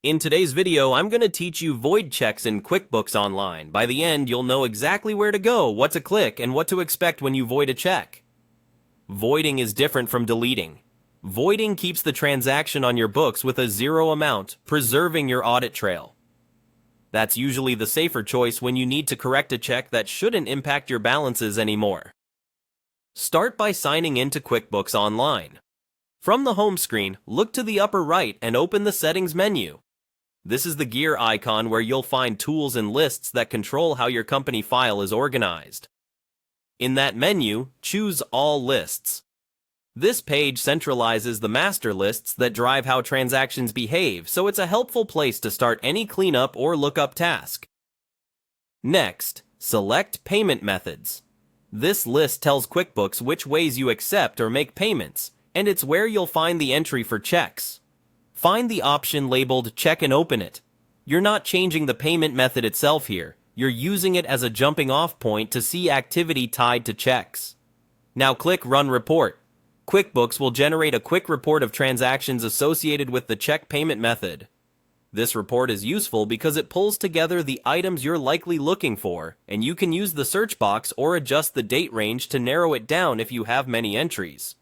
In today's video, I'm going to teach you void checks in QuickBooks Online. By the end, you'll know exactly where to go, what to click, and what to expect when you void a check. Voiding is different from deleting. Voiding keeps the transaction on your books with a zero amount, preserving your audit trail. That's usually the safer choice when you need to correct a check that shouldn't impact your balances anymore. Start by signing in to QuickBooks Online. From the home screen, look to the upper right and open the Settings menu. This is the gear icon where you'll find tools and lists that control how your company file is organized. In that menu, choose All Lists. This page centralizes the master lists that drive how transactions behave, so it's a helpful place to start any cleanup or lookup task. Next, select Payment Methods. This list tells QuickBooks which ways you accept or make payments, and it's where you'll find the entry for checks. Find the option labeled Check and Open It. You're not changing the payment method itself here. You're using it as a jumping-off point to see activity tied to checks. Now click Run Report. QuickBooks will generate a quick report of transactions associated with the check payment method. This report is useful because it pulls together the items you're likely looking for, and you can use the search box or adjust the date range to narrow it down if you have many entries.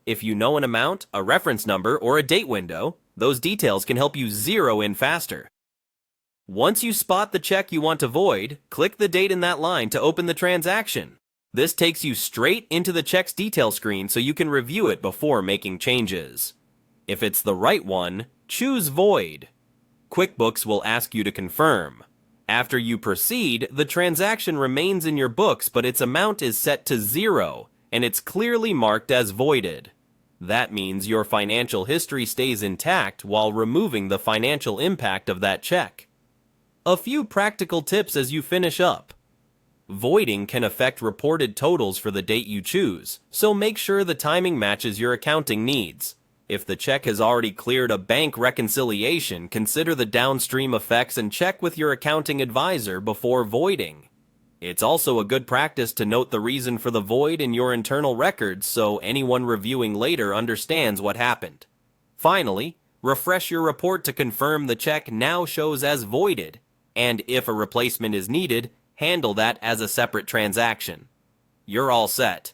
If you know an amount, a reference number, or a date window, those details can help you zero in faster. Once you spot the check you want to void, click the date in that line to open the transaction. This takes you straight into the check's detail screen so you can review it before making changes. If it's the right one, choose Void. QuickBooks will ask you to confirm. After you proceed, the transaction remains in your books, but its amount is set to 0, and it's clearly marked as voided. That means your financial history stays intact while removing the financial impact of that check. A few practical tips as you finish up. Voiding can affect reported totals for the date you choose, so make sure the timing matches your accounting needs. If the check has already cleared a bank reconciliation, consider the downstream effects and check with your accounting advisor before voiding. It's also a good practice to note the reason for the void in your internal records so anyone reviewing later understands what happened. Finally, refresh your report to confirm the check now shows as voided, and if a replacement is needed, handle that as a separate transaction. You're all set.